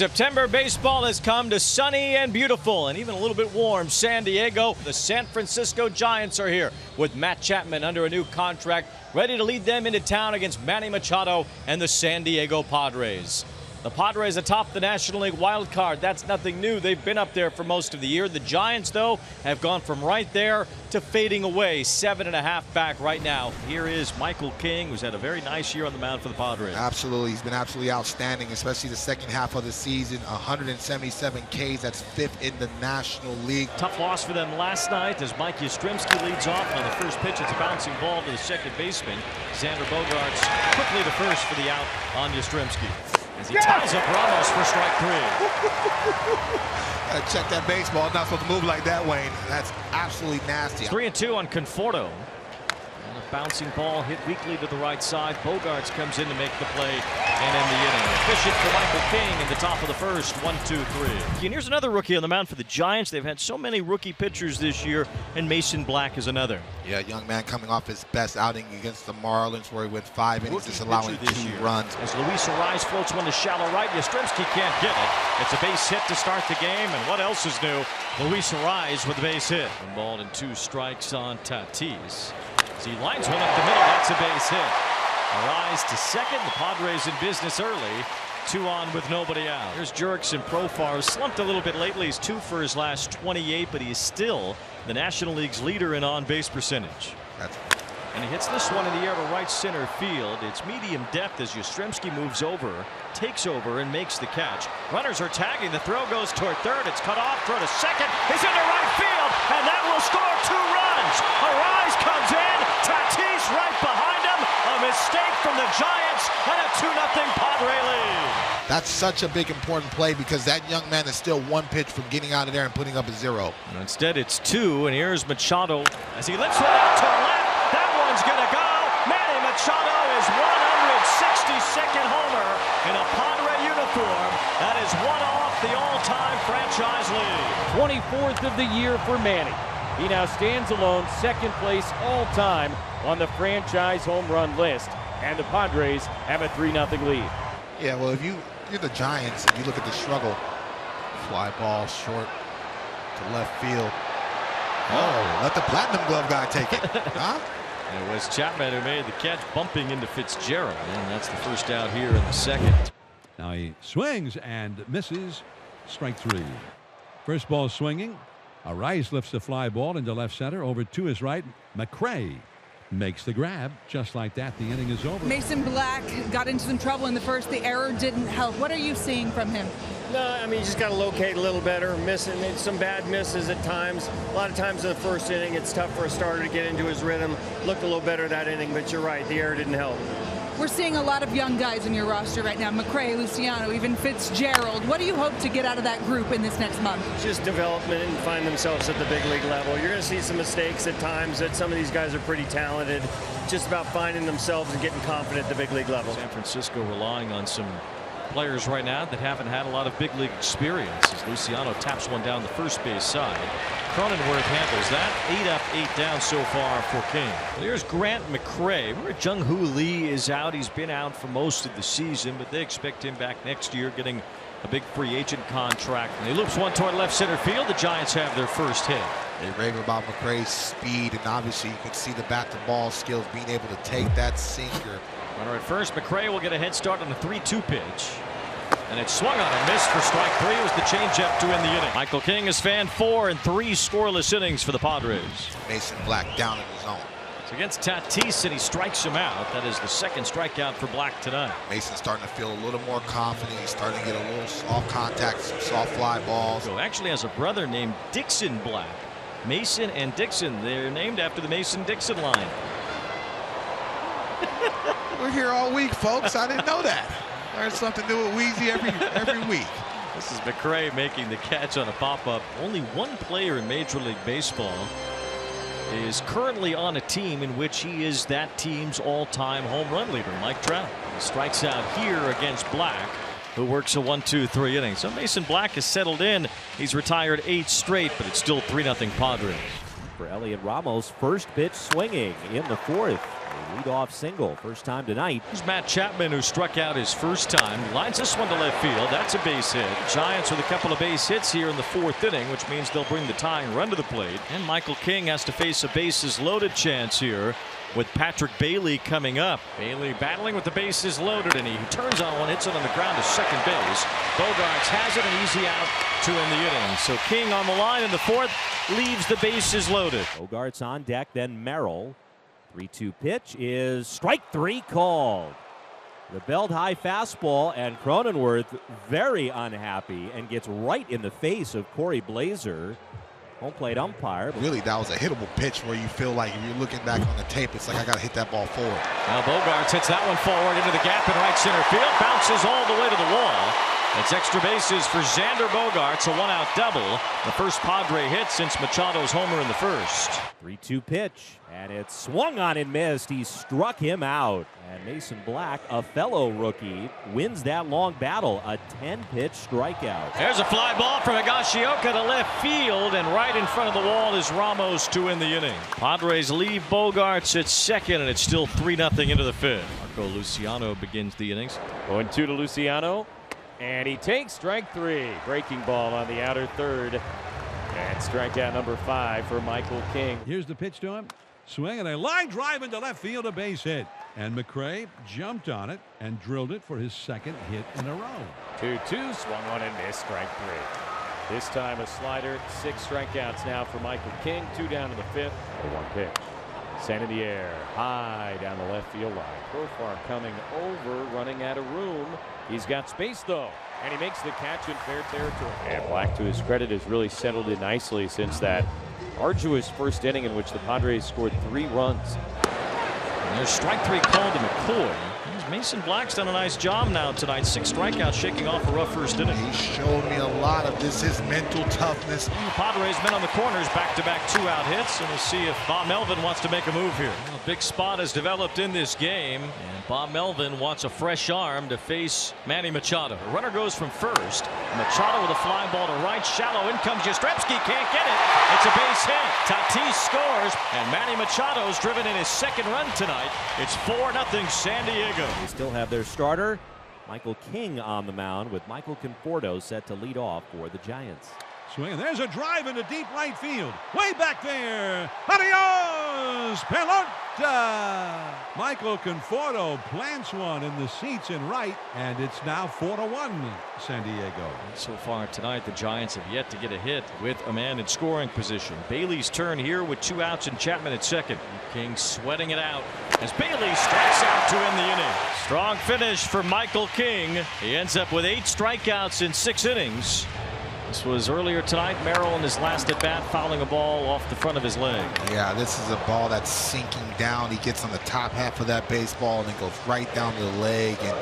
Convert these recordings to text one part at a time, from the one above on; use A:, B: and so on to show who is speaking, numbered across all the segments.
A: September baseball has come to sunny and beautiful and even a little bit warm San Diego. The San Francisco Giants are here with Matt Chapman under a new contract, ready to lead them into town against Manny Machado and the San Diego Padres. The Padres atop the National League wild card. That's nothing new. They've been up there for most of the year. The Giants, though, have gone from right there to fading away. 7.5 back right now. Here is Michael King, who's had a very nice year on the mound for the Padres.
B: Absolutely. He's been absolutely outstanding, especially the second half of the season. 177 Ks. That's 5th in the National League.
A: Tough loss for them last night as Mike Yastrzemski leads off on the first pitch. It's a bouncing ball to the second baseman. Xander Bogaerts quickly to first for the out on Yastrzemski. As he ties up Ramos for strike 3.
B: Gotta check that baseball. Not supposed to move like that, Wayne. That's absolutely nasty.
A: 3-2 on Conforto. And a bouncing ball hit weakly to the right side. Bogaerts comes in to make the play and end the inning. Efficient for Michael King in the top of the first. 1-2-3. And here's another rookie on the mound for the Giants. They've had so many rookie pitchers this year, and Mason Black is another.
B: Yeah, young man coming off his best outing against the Marlins, where he went 5 innings, just allowing 2 runs.
A: As Luis Arraez floats one to shallow right, Yastrzemski can't get it. It's a base hit to start the game, and what else is new? Luis Arraez with a base hit. 1 ball and 2 strikes on Tatis. As he lines one up the middle, that's a base hit. Arraez to second. The Padres in business early. 2 on with nobody out. Here's Jurickson Profar. Slumped a little bit lately. He's 2 for his last 28, but he is still the National League's leader in on-base percentage. And he hits this one in the air to right center field. It's medium depth as Yastrzemski moves over, takes over, and makes the catch. Runners are tagging. The throw goes toward third. It's cut off. Throw to second. He's into right field, and that will score 2 runs. Arraez comes in. Tatis right behind him. A mistake from the Giants, and a 2-0 Padre lead.
B: That's such a big important play because that young man is still 1 pitch from getting out of there and putting up a 0.
A: And instead it's 2, and here's Machado as he lifts one out to left. That one's gonna go. Manny Machado is 162nd homer in a Padre uniform. That is 1 off the all-time franchise lead.
C: 24th of the year for Manny. He now stands alone, 2nd place all-time on the franchise home run list, and the Padres have a 3-0 lead.
B: Yeah, well, if you're the Giants and you look at the struggle, fly ball short to left field. Oh, let the platinum glove guy take it. Huh?
A: It was Chapman who made the catch, bumping into Fitzgerald, and that's the first out here in the second.
D: Now he swings and misses. Strike 3. First ball swinging. Arraez lifts the fly ball into left center. Over to his right. McRae makes the grab. Just like that, the inning is over.
E: Mason Black got into some trouble in the first. The error didn't help. What are you seeing from him?
F: No, I mean, you just got to locate a little better. Made some bad misses at times. A lot of times in the first inning, it's tough for a starter to get into his rhythm. Looked a little better that inning, but you're right, the error didn't help.
E: We're seeing a lot of young guys in your roster right now. McRae, Luciano, even Fitzgerald. What do you hope to get out of that group in this next month?
F: Just development and find themselves at the big league level. You're going to see some mistakes at times. That some of these guys are pretty talented. Just about finding themselves and getting confident at the big league level.
A: San Francisco relying on some players right now that haven't had a lot of big league experience as Luciano taps one down the first base side. Cronenworth handles that. 8 up, 8 down so far for King. Well, here's Grant McRae. Remember, Jung-Hoo Lee is out. He's been out for most of the season, but they expect him back next year, getting a big free agent contract. And he loops one toward left center field. The Giants have their first hit.
B: They rave about McRae's speed, and obviously you can see the bat-to-ball skills, being able to take that sinker.
A: Runner at first. McRae will get a head start on the 3-2 pitch. And it swung on and missed for strike 3. It was the changeup to end the inning. Michael King has fanned 4 in 3 scoreless innings for the Padres.
B: Mason Black down in his zone.
A: It's against Tatis, and he strikes him out. That is the 2nd strikeout for Black tonight.
B: Mason's starting to feel a little more confident. He's starting to get a little soft contact, some soft fly balls.
A: So actually has a brother named Dixon Black. Mason and Dixon, they're named after the Mason-Dixon line.
B: We're here all week, folks. I didn't know that. Learn something new with Wheezy every week.
A: This is McRae making the catch on a pop-up. Only one player in Major League Baseball is currently on a team in which he is that team's all-time home run leader, Mike Trout. He strikes out here against Black, who works a 1-2-3 inning. So Mason Black has settled in. He's retired 8 straight, but it's still 3-0 Padres.
C: For Elliot Ramos, first pitch swinging in the 4th.
G: A leadoff single, first time tonight.
A: Here's Matt Chapman, who struck out his first time. Lines this one to left field. That's a base hit. Giants with a couple of base hits here in the 4th inning, which means they'll bring the tying run to the plate. And Michael King has to face a bases loaded chance here with Patrick Bailey coming up. Bailey battling with the bases loaded, and he turns on one, hits it on the ground to second base. Bogaerts has it, an easy out to end the inning. So King on the line in the 4th, leaves the bases loaded.
G: Bogaerts on deck, then Merrill. 3-2 pitch is strike 3 called. The belled high fastball, and Cronenworth very unhappy and gets right in the face of Corey Blazer. Home plate umpire.
B: Really, that was a hittable pitch where you feel like if you're looking back on the tape, it's like I got to hit that ball forward.
A: Now Bogaerts hits that one forward into the gap in right center field. Bounces all the way to the wall. It's extra bases for Xander Bogaerts, a 1-out double. The first Padre hit since Machado's homer in the 1st.
G: 3-2 pitch, and it's swung on and missed. He struck him out. And Mason Black, a fellow rookie, wins that long battle, a 10-pitch strikeout.
A: There's a fly ball from Higashioka to left field, and right in front of the wall is Ramos to end the inning. Padres leave Bogaerts at second, and it's still 3-0 into the 5th. Marco Luciano begins the innings.
C: 0-2 to Luciano. And he takes strike 3. Breaking ball on the outer 3rd. And strikeout number 5 for Michael King.
D: Here's the pitch to him. Swing and a line drive into left field, a base hit. And McRae jumped on it and drilled it for his 2nd hit in a row.
C: 2-2, swung on and missed, strike 3. This time a slider, 6 strikeouts now for Michael King. 2 down in the 5th. The 1 pitch. Sent in the air, high down the left field line. Profar coming over, running out of room. He's got space though, and he makes the catch in fair territory. And Black, to his credit, has really settled in nicely since that arduous 1st inning in which the Padres scored 3 runs.
A: And there's strike 3 called to McCoy. Mason Black's done a nice job now tonight. 6 strikeouts, shaking off a rough 1st inning.
B: He showed me a lot of this, his mental toughness.
A: And the Padres men on the corners, back-to-back 2-out hits, and we'll see if Bob Melvin wants to make a move here. A big spot has developed in this game, and Bob Melvin wants a fresh arm to face Manny Machado. The runner goes from first. Machado with a fly ball to right, shallow. In comes Yastrzemski, can't get it. It's a base hit. Tatis scores, and Manny Machado's driven in his 2nd run tonight. It's 4-0 San Diego.
G: They still have their starter, Michael King, on the mound, with Michael Conforto set to lead off for the Giants.
D: Swing, and there's a drive into deep right field. Way back there. Adios, pelota. Michael Conforto plants one in the seats in right, and it's now 4-1 San Diego.
A: So far tonight, the Giants have yet to get a hit with a man in scoring position. Bailey's turn here with 2 outs and Chapman at 2nd. King sweating it out as Bailey strikes out to end the inning. Strong finish for Michael King. He ends up with 8 strikeouts in 6 innings. This was earlier tonight. Merrill in his last at bat, fouling a ball off the front of his leg.
B: Yeah, this is a ball that's sinking down. He gets on the top half of that baseball and it goes right down to the leg. And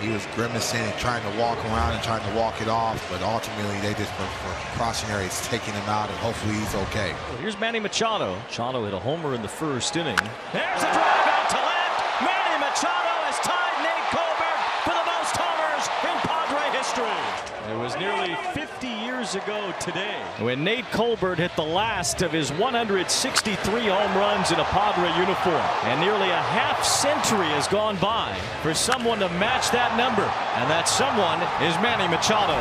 B: he was grimacing and trying to walk around and trying to walk it off. But ultimately, they just were precautionary. It's taking him out, and hopefully he's okay.
A: Well, here's Manny Machado. Machado hit a homer in the 1st inning. There's a drive out to left. Manny Machado has tied Nate Colbert for the most homers in Padre history. It was nearly 50 years ago today when Nate Colbert hit the last of his 163 home runs in a Padre uniform. And nearly a half-century has gone by for someone to match that number. And that someone is Manny Machado.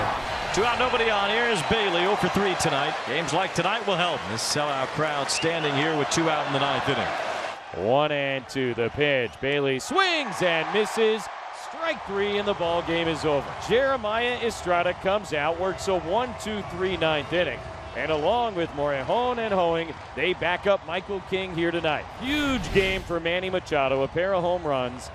A: 2 out, nobody on. Here is Bailey, 0 for 3 tonight. Games like tonight will help. This sellout crowd standing here with 2 out in the 9th inning.
C: 1-2 the pitch. Bailey swings and misses. Strike 3 and the ball game is over. Jeremiah Estrada comes out, works a 1-2-3 9th inning. And along with Morejon and Hoeing, they back up Michael King here tonight. Huge game for Manny Machado, a pair of home runs,